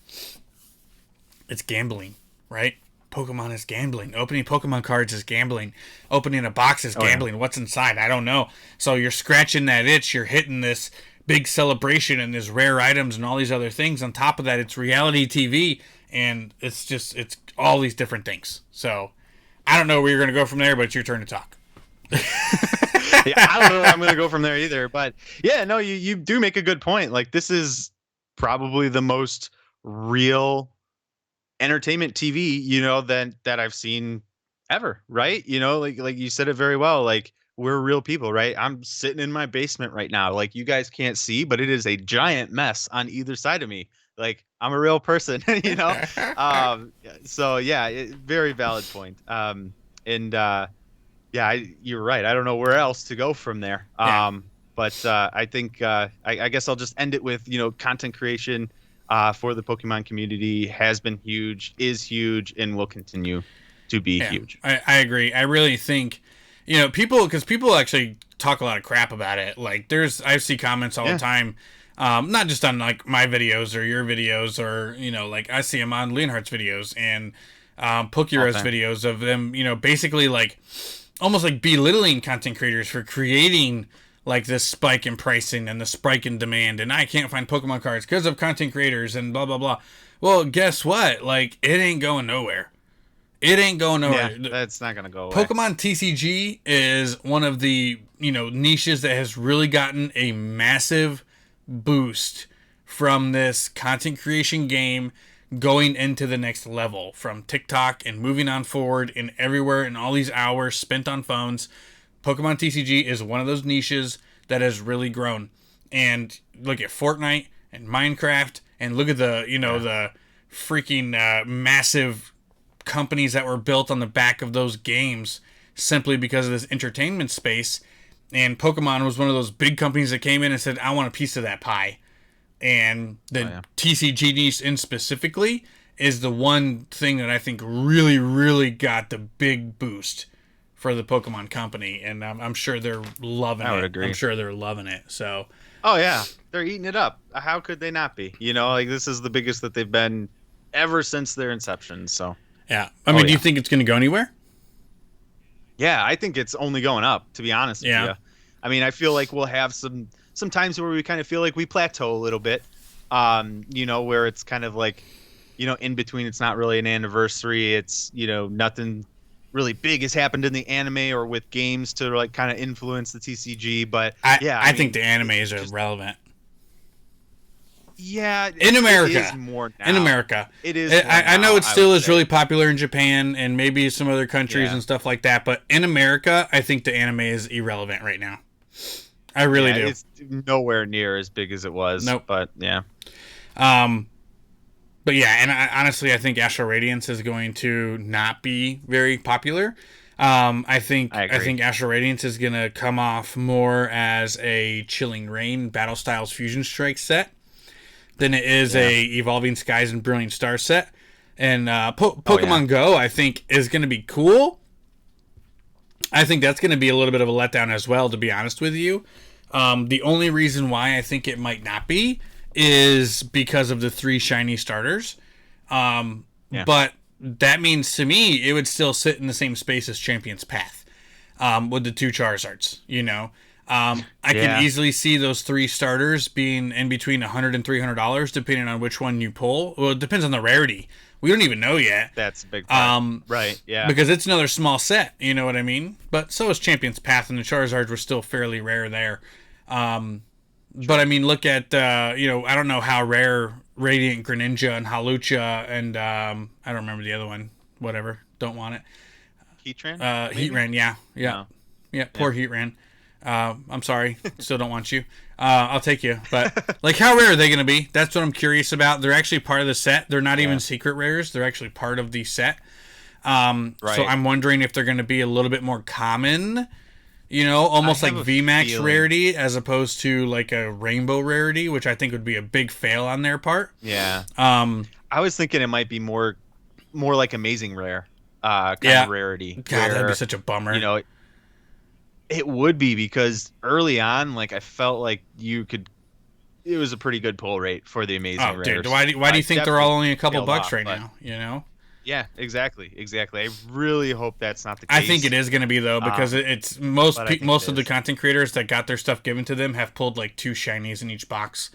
it's gambling, right? Pokemon is gambling. Opening Pokemon cards is gambling. Opening a box is gambling. What's inside? I don't know. So you're scratching that itch. You're hitting this big celebration and there's rare items and all these other things. On top of that, it's reality TV, and it's all these different things. So I don't know where you're going to go from there, but it's your turn to talk. I don't know where I'm going to go from there either. But yeah, no, you do make a good point. Like, this is probably the most real entertainment TV, that I've seen ever. Right. Like you said it very well. Like, we're real people, right? I'm sitting in my basement right now. Like, you guys can't see, but it is a giant mess on either side of me. Like, I'm a real person, So yeah, very valid point. You're right. I don't know where else to go from there. But I think I guess I'll just end it with, content creation for the Pokemon community has been huge, is huge, and will continue to be huge. I agree. I really think, people actually talk a lot of crap about it. Like, I see comments all the time, not just on like my videos or your videos, or like I see them on Leonhardt's videos and PokeRev's videos of them, basically like almost like belittling content creators for creating like this spike in pricing and the spike in demand, and I can't find Pokemon cards because of content creators and blah blah blah. Well, guess what? Like, it ain't going nowhere. It ain't going nowhere. Yeah, that's not going to go away. Pokemon TCG is one of the, niches that has really gotten a massive boost from this content creation game going into the next level, from TikTok and moving on forward and everywhere, and all these hours spent on phones. Pokemon TCG is one of those niches that has really grown. And look at Fortnite and Minecraft, and look at the, the freaking massive companies that were built on the back of those games simply because of this entertainment space. And Pokemon was one of those big companies that came in and said, I want a piece of that pie. And the TCG niche in specifically is the one thing that I think really, really got the big boost for the Pokemon company. And I'm sure they're loving it. I would agree. I'm sure they're loving it. So. Oh, yeah. They're eating it up. How could they not be? Like, this is the biggest that they've been ever since their inception. So. Yeah. I mean, do you think it's going to go anywhere? Yeah, I think it's only going up, to be honest with you. I mean, I feel like we'll have some times where we kind of feel like we plateau a little bit, where it's kind of like, in between. It's not really an anniversary. It's, nothing really big has happened in the anime or with games to like kind of influence the TCG. But I think the animes are relevant. Yeah, in America, it is more now. In America, it is. I know it still is really popular in Japan and maybe some other countries and stuff like that. But in America, I think the anime is irrelevant right now. I really do. It's nowhere near as big as it was. Nope. But yeah. But yeah, and honestly, I think Astral Radiance is going to not be very popular. I think Astral Radiance is going to come off more as a Chilling Reign Battle Styles Fusion Strike set than it is a Evolving Skies and Brilliant Star set. And Pokemon Go, I think, is going to be cool. I think that's going to be a little bit of a letdown as well, to be honest with you. The only reason why I think it might not be is because of the 3 shiny starters. But that means to me it would still sit in the same space as Champion's Path. with the 2 Charizards, you know. I can easily see those 3 starters being in between $100 and $300, depending on which one you pull. Well, it depends on the rarity. We don't even know yet. That's a big part. Right, yeah. Because it's another small set, you know what I mean? But so is Champion's Path, and the Charizards were still fairly rare there. But, I mean, look at, you know, I don't know how rare Radiant Greninja and Hawlucha and, I don't remember the other one. Whatever. Don't want it. Heatran? Heatran, yeah. No. Yeah, poor Heatran. I'm sorry. Still don't want you. I'll take you. But, like, how rare are they going to be? That's what I'm curious about. They're actually part of the set. They're not even secret rares. They're actually part of the set. Right. So I'm wondering if they're going to be a little bit more common, you know, almost like VMAX rarity as opposed to, like, a rainbow rarity, which I think would be a big fail on their part. Yeah. I was thinking it might be more like amazing rare kind of rarity. God, that'd be such a bummer. You know, it would be, because early on, like, I felt like it was a pretty good pull rate for the amazing rares. Dude, why do you think they're all only a couple bucks right now, you know? Yeah, exactly. I really hope that's not the case. I think it is going to be, though, because it's most of the content creators that got their stuff given to them have pulled like 2 shinies in each box,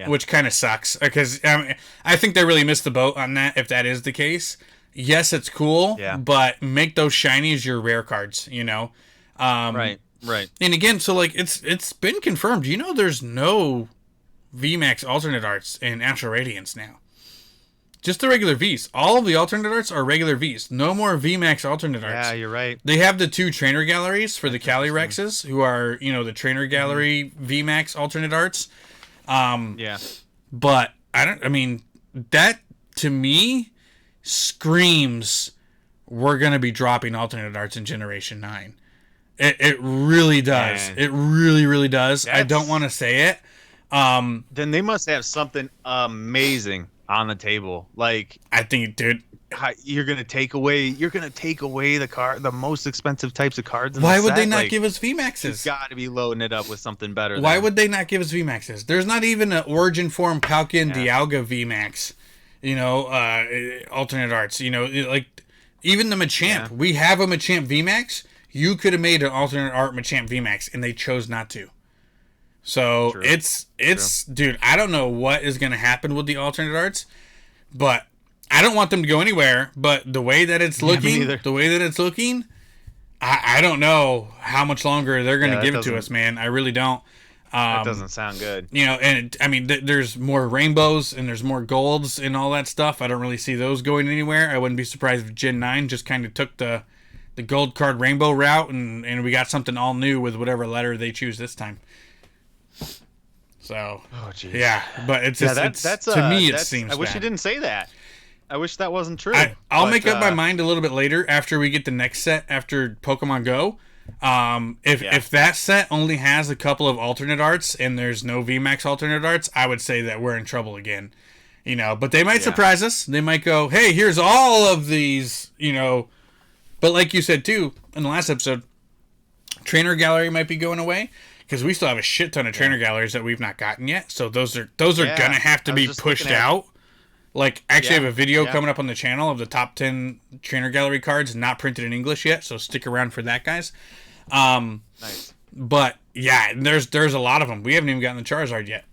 which kind of sucks, because I think they really missed the boat on that, if that is the case. Yes, it's cool, but make those shinies your rare cards, you know? Right. And again, so like it's been confirmed. You know, there's no VMAX alternate arts in Astral Radiance now. Just the regular Vs. All of the alternate arts are regular Vs. No more VMAX alternate arts. Yeah, you're right. They have the 2 trainer galleries for the Calirexes, who are, you know, the trainer gallery VMAX alternate arts. But I mean, that to me screams we're gonna be dropping alternate arts in Generation 9. It really does. Man. It really, really does. I don't want to say it. Then they must have something amazing on the table. Like, I think, dude, you're gonna take away the most expensive types of cards. Why would they not give us VMAXs? You've got to be loading it up with something better. Why would they not give us VMAXs? There's not even an Origin Form Palkia Dialga VMAX. You know, alternate arts. You know, like even the Machamp. Yeah. We have a Machamp VMAX. You could have made an alternate art Machamp VMAX, and they chose not to. So it's dude, I don't know what is going to happen with the alternate arts, but I don't want them to go anywhere. But the way that it's looking, I don't know how much longer they're going to give it to us, man. I really don't. That doesn't sound good. You know, and I mean, there's more rainbows and there's more golds and all that stuff. I don't really see those going anywhere. I wouldn't be surprised if Gen 9 just kind of took the gold card rainbow route and we got something all new with whatever letter they choose this time. So, yeah, but it's just, to me it seems I wish you didn't say that. I wish that wasn't true. I'll make up my mind a little bit later after we get the next set after Pokemon Go. If that set only has a couple of alternate arts and there's no VMAX alternate arts, I would say that we're in trouble again. You know, but they might surprise us. They might go, hey, here's all of these, you know. But like you said, too, in the last episode, Trainer Gallery might be going away because we still have a shit ton of Trainer Galleries that we've not gotten yet. So those are going to have to be pushed out. Like, actually, I have a video coming up on the channel of the top 10 Trainer Gallery cards not printed in English yet, so stick around for that, guys. Nice. But, yeah, there's a lot of them. We haven't even gotten the Charizard yet.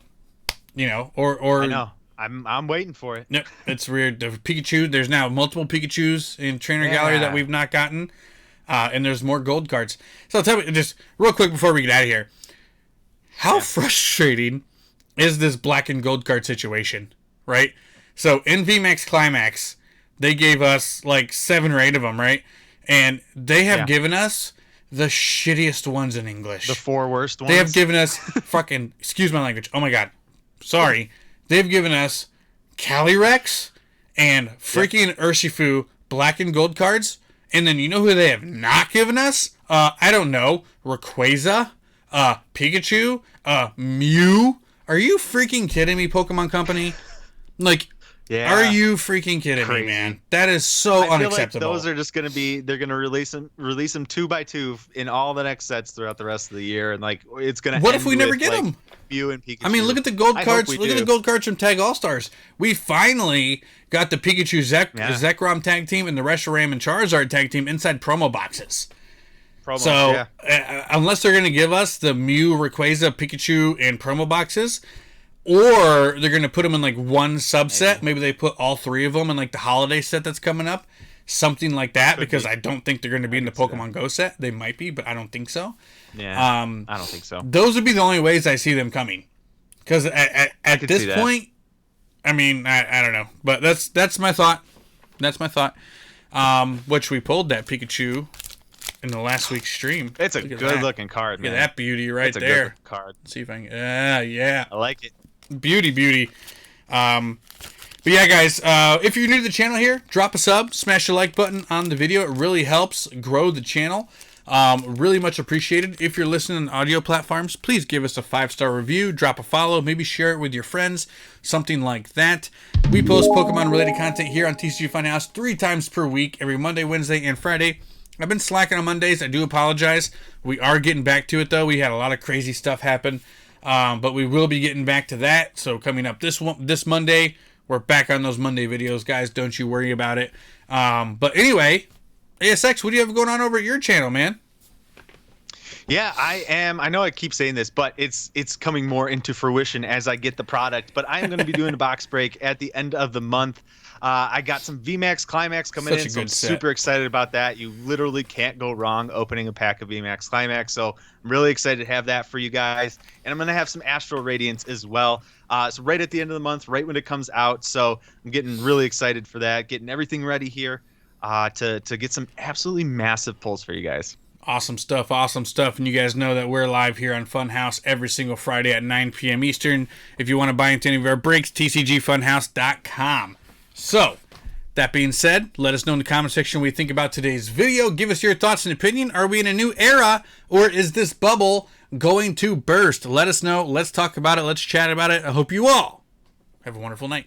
You know, or I know. I'm waiting for it. Yep, it's weird. The Pikachu, there's now multiple Pikachus in Trainer Gallery that we've not gotten. And there's more gold cards. So tell me, just real quick before we get out of here, how frustrating is this black and gold card situation, right? So in VMAX Climax, they gave us like 7 or 8 of them, right? And they have given us the shittiest ones in English. The 4 worst ones? They have given us fucking, excuse my language, oh my god, sorry. They've given us Calyrex and freaking Urshifu black and gold cards. And then you know who they have not given us? I don't know. Rayquaza, Pikachu, Mew. Are you freaking kidding me, Pokemon Company? Like, are you freaking kidding me, man? That is so unacceptable. Like those are just going to be, they're going to release them 2 by 2 in all the next sets throughout the rest of the year. And like, it's going to What if we never get them? Mew and Pikachu. I mean, look at the gold cards. Look at the gold cards from Tag All-Stars. We finally got the Pikachu Zekrom tag team and the Reshiram and Charizard tag team inside promo boxes. Promos, So yeah. unless they're going to give us the Mew, Rayquaza, Pikachu, and promo boxes, or they're going to put them in like one subset. Maybe they put all three of them in like the holiday set that's coming up. Something like that, because I don't think they're going to be in the Pokemon Go set. They might be, but I don't think so. Yeah, I don't think so. Those would be the only ways I see them coming. Because at this point, I mean, I don't know. But that's my thought. That's my thought. Which we pulled that Pikachu in the last week's stream. It's a good-looking card, man. Look at that beauty right there. It's a good card. Let's see if I can... yeah. I like it. Beauty. But yeah, guys, if you're new to the channel here, drop a sub, smash the like button on the video. It really helps grow the channel. Really much appreciated. If you're listening on audio platforms, please give us a 5-star review, drop a follow, maybe share it with your friends, something like that. We post Pokemon-related content here on TCG Funhouse 3 times per week, every Monday, Wednesday, and Friday. I've been slacking on Mondays. I do apologize. We are getting back to it, though. We had a lot of crazy stuff happen, but we will be getting back to that. So coming up this Monday, we're back on those Monday videos, guys. Don't you worry about it. But anyway, ASX, what do you have going on over at your channel, man? Yeah, I am. I know I keep saying this, but it's coming more into fruition as I get the product. But I am going to be doing a box break at the end of the month. I got some VMAX Climax coming in, so I'm super excited about that. You literally can't go wrong opening a pack of VMAX Climax. So I'm really excited to have that for you guys. And I'm going to have some Astral Radiance as well. So right at the end of the month, right when it comes out. So I'm getting really excited for that, getting everything ready here to get some absolutely massive pulls for you guys. Awesome stuff. And you guys know that we're live here on Funhouse every single Friday at 9 p.m. Eastern. If you want to buy into any of our breaks, tcgfunhouse.com. So, that being said, let us know in the comment section what you think about today's video. Give us your thoughts and opinion. Are we in a new era, or is this bubble going to burst? Let us know. Let's talk about it. Let's chat about it. I hope you all have a wonderful night.